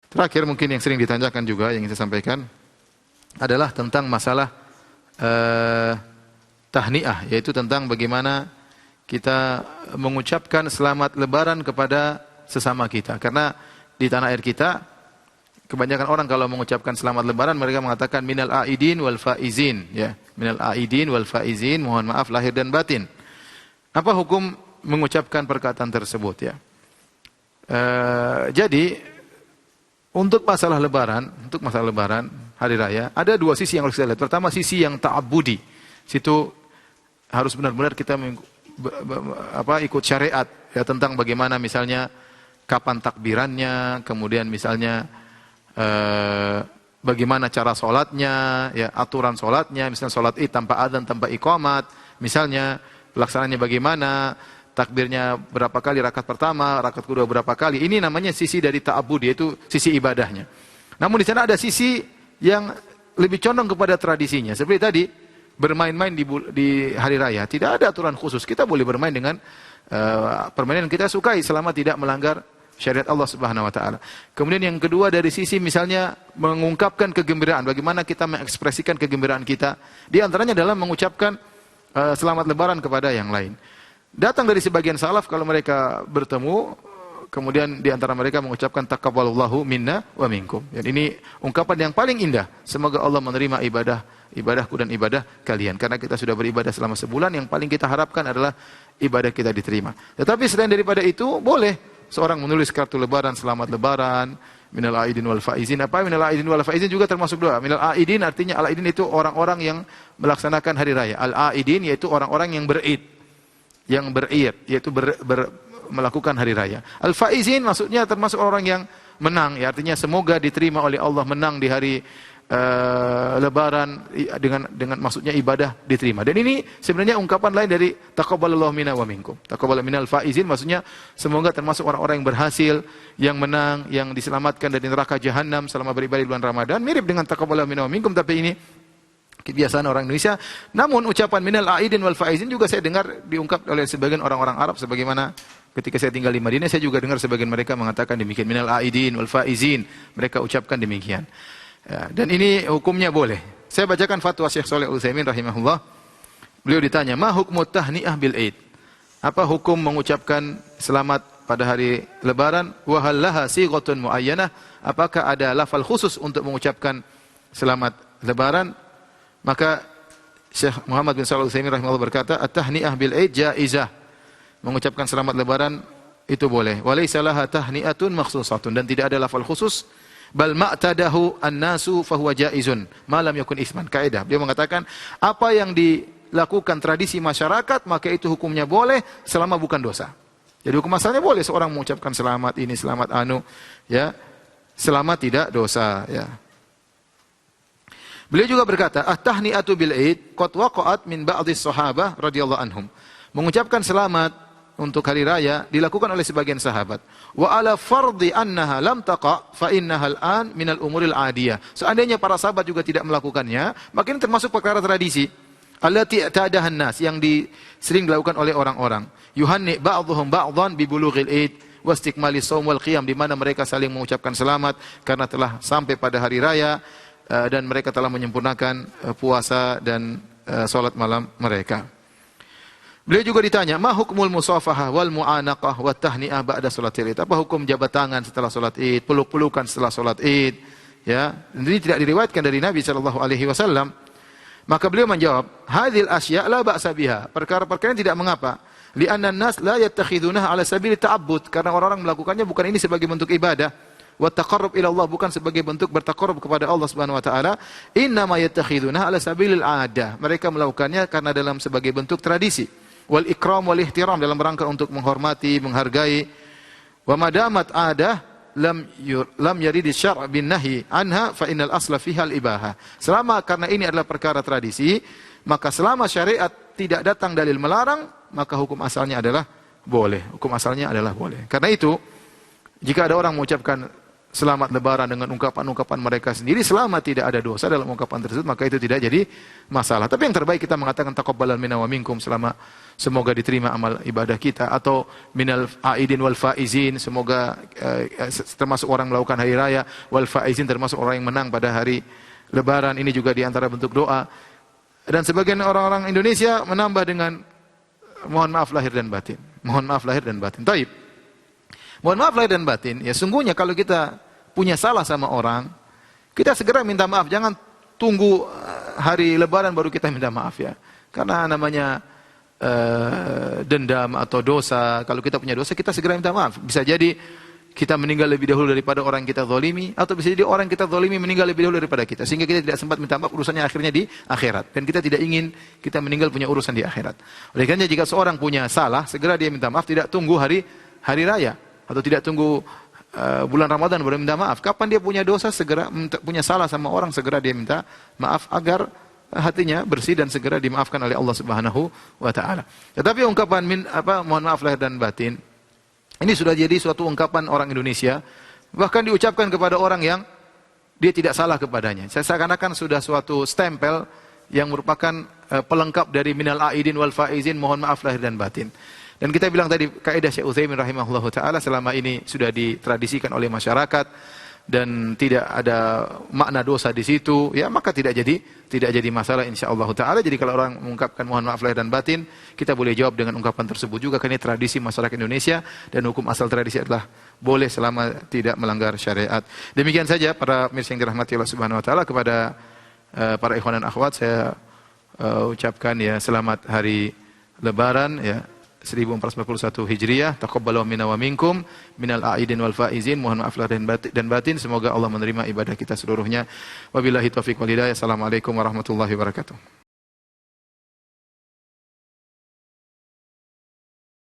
Terakhir mungkin yang sering ditanyakan juga yang saya sampaikan adalah tentang masalah tahniah, yaitu tentang bagaimana kita mengucapkan selamat lebaran kepada sesama kita. Karena di tanah air kita, kebanyakan orang kalau mengucapkan selamat lebaran, mereka mengatakan minal aidin wal faizin. Ya, minal aidin wal faizin, mohon maaf lahir dan batin. Apa hukum mengucapkan perkataan tersebut? Ya, jadi untuk masalah lebaran, hari raya, ada dua sisi yang harus kita lihat. Pertama, sisi yang ta'abbudi. Situ harus benar-benar kita ikut syariat ya, tentang bagaimana misalnya kapan takbirannya, kemudian misalnya bagaimana cara sholatnya, ya, aturan sholatnya, misalnya sholat id tanpa adzan, tanpa iqamat, misalnya pelaksanaannya bagaimana, takbirnya berapa kali rakaat pertama, rakaat kedua berapa kali. Ini namanya sisi dari ta'abbud, yaitu sisi ibadahnya. Namun di sana ada sisi yang lebih condong kepada tradisinya. Seperti tadi, bermain-main di hari raya, tidak ada aturan khusus. Kita boleh bermain dengan permainan yang kita sukai selama tidak melanggar syariat Allah Subhanahu wa taala. Kemudian yang kedua dari sisi misalnya mengungkapkan kegembiraan, bagaimana kita mengekspresikan kegembiraan kita. Di antaranya adalah mengucapkan selamat lebaran kepada yang lain. Datang dari sebagian salaf kalau mereka bertemu, kemudian di antara mereka mengucapkan taqabbalallahu minna wa minkum. Dan ini ungkapan yang paling indah. Semoga Allah menerima ibadahku dan ibadah kalian. Karena kita sudah beribadah selama sebulan, yang paling kita harapkan adalah ibadah kita diterima. Tetapi selain daripada itu, boleh seorang menulis kartu lebaran, selamat lebaran, minal aidin wal faizin. Apa minal aidin wal faizin juga termasuk doa. Minal aidin artinya al-aidin itu orang-orang yang melaksanakan hari raya. Al-aidin yaitu orang-orang yang berid. Yang berid, yaitu melakukan hari raya. Al-faizin maksudnya termasuk orang yang menang, ya, artinya semoga diterima oleh Allah, menang di hari lebaran dengan maksudnya ibadah diterima. Dan ini sebenarnya ungkapan lain dari taqabbalallahu minna wa minkum. Taqabbal minal faizin maksudnya semoga termasuk orang-orang yang berhasil, yang menang, yang diselamatkan dari neraka jahanam selama beribadah di bulan Ramadan. Mirip dengan taqabbalallahu minna wa minkum, tapi ini kebiasaan orang Indonesia. Namun ucapan minal aidin wal faizin juga saya dengar diungkap oleh sebagian orang-orang Arab, sebagaimana ketika saya tinggal di Madinah saya juga dengar sebagian mereka mengatakan demikian, minal aidin wal faizin, mereka ucapkan demikian. Ya, dan ini hukumnya boleh. Saya bacakan fatwa Syekh Shalih Al-Utsaimin rahimahullah. Beliau ditanya, "Ma hukmu tahniah bil Aid?" Apa hukum mengucapkan selamat pada hari lebaran? Wa hal laha sighatun muayyanah? Apakah ada lafal khusus untuk mengucapkan selamat lebaran? Maka Syekh Muhammad bin Shalih Al-Utsaimin rahimahullah berkata, "At-tahniah bil Aid jaizah." Mengucapkan selamat lebaran itu boleh. Wa laisa laha tahniatun makhsusatun, dan tidak ada lafal khusus. Bal ma'tadahu an-nasu fahuwa jaizun ma lam yakun isman. Kaidah beliau mengatakan apa yang dilakukan tradisi masyarakat maka itu hukumnya boleh selama bukan dosa. Jadi hukum asalnya boleh seorang mengucapkan selamat ini, selamat anu, ya, selama tidak dosa, ya. Beliau juga berkata, "At-tahni'atu bil Aid qad waqa'at min ba'dhi sahabah radhiyallahu anhum." Mengucapkan selamat untuk hari raya dilakukan oleh sebagian sahabat. Wa ala fardhi annaha lam taqa fa innaha al-an min al-umuril adiyah. Seandainya para sahabat juga tidak melakukannya, maka ini termasuk perkara tradisi. Allati i'tadahan nas, yang sering dilakukan oleh orang-orang. Yuhanni ba'dhum ba'dhan bi bulughil Aid wa istikmali shaum wal qiyam, di mana mereka saling mengucapkan selamat karena telah sampai pada hari raya dan mereka telah menyempurnakan puasa dan salat malam mereka. Beliau juga ditanya, "Ma hukmul musafahah wal mu'anaqah wat tahni'ah ba'da salatil Id?" Apa hukum jabat tangan setelah salat Id, peluk-pelukan setelah salat Id? Ya, ini tidak diriwayatkan dari Nabi sallallahu alaihi wasallam. Maka beliau menjawab, "Hadzil asya' la ba'sa biha." Perkara-perkara ini tidak mengapa. Li'anna an-nas la yattakhidunaha 'ala sabili ta'abbud, karena orang-orang melakukannya bukan ini sebagai bentuk ibadah. Wa taqarrub ila Allah, bukan sebagai bentuk bertaqarrub kepada Allah Subhanahu wa taala. Inna ma yattakhidunaha 'ala sabilil 'adah. Mereka melakukannya karena dalam sebagai bentuk tradisi. Wal ikram wal ihtiram, dalam rangka untuk menghormati, menghargai. Wa madamat adah lam yarid syar' bin nahi anha fa innal asla fiha al ibahah. Selama karena ini adalah perkara tradisi, maka selama syariat tidak datang dalil melarang, maka hukum asalnya adalah boleh. Hukum asalnya adalah boleh. Karena itu, jika ada orang mengucapkan selamat lebaran dengan ungkapan-ungkapan mereka sendiri, selama tidak ada dosa dalam ungkapan tersebut, maka itu tidak jadi masalah. Tapi yang terbaik kita mengatakan taqabbalan minna wa minkum, selama semoga diterima amal ibadah kita, atau minal aidin wal faizin, semoga termasuk orang melakukan hari raya, wal faizin termasuk orang yang menang pada hari lebaran. Ini juga di antara bentuk doa. Dan sebagian orang-orang Indonesia menambah dengan mohon maaf lahir dan batin. Mohon maaf lahir dan batin. Taib. Mohon maaf lahir dan batin, ya sungguhnya kalau kita punya salah sama orang, kita segera minta maaf. Jangan tunggu hari lebaran baru kita minta maaf ya. Karena namanya dendam atau dosa. Kalau kita punya dosa, kita segera minta maaf. Bisa jadi kita meninggal lebih dahulu daripada orang yang kita zalimi, atau bisa jadi orang yang kita zalimi meninggal lebih dahulu daripada kita, sehingga kita tidak sempat minta maaf, urusannya akhirnya di akhirat. Dan kita tidak ingin kita meninggal punya urusan di akhirat. Oleh karena jika seorang punya salah, segera dia minta maaf, tidak tunggu hari raya, atau tidak tunggu bulan Ramadan baru minta maaf. Kapan dia punya dosa, segera punya salah sama orang, segera dia minta maaf agar hatinya bersih dan segera dimaafkan oleh Allah Subhanahu wa taala. Tetapi ungkapan mohon maaf lahir dan batin ini sudah jadi suatu ungkapan orang Indonesia, bahkan diucapkan kepada orang yang dia tidak salah kepadanya. Seakan-akan sudah suatu stempel yang merupakan pelengkap dari minal aidin wal faizin, mohon maaf lahir dan batin. Dan kita bilang tadi kaidah Syekh Utsaimin rahimahullahu taala, selama ini sudah ditradisikan oleh masyarakat dan tidak ada makna dosa di situ, ya maka tidak jadi masalah insyaallah taala. Jadi kalau orang mengungkapkan mohon maaf lahir dan batin, kita boleh jawab dengan ungkapan tersebut juga, karena ini tradisi masyarakat Indonesia dan hukum asal tradisi adalah boleh selama tidak melanggar syariat. Demikian saja para pemirsa yang dirahmati Allah Subhanahu wa taala. Kepada para ikhwan dan akhwat saya ucapkan ya selamat hari lebaran ya 1441 Hijriah. Taqabbalu minna wa minkum minal aidin wal faizin. Mohon maaf lahir dan batin. Semoga Allah menerima ibadah kita seluruhnya. Wabillahi taufiq wal hidayah. Assalamualaikum warahmatullahi wabarakatuh.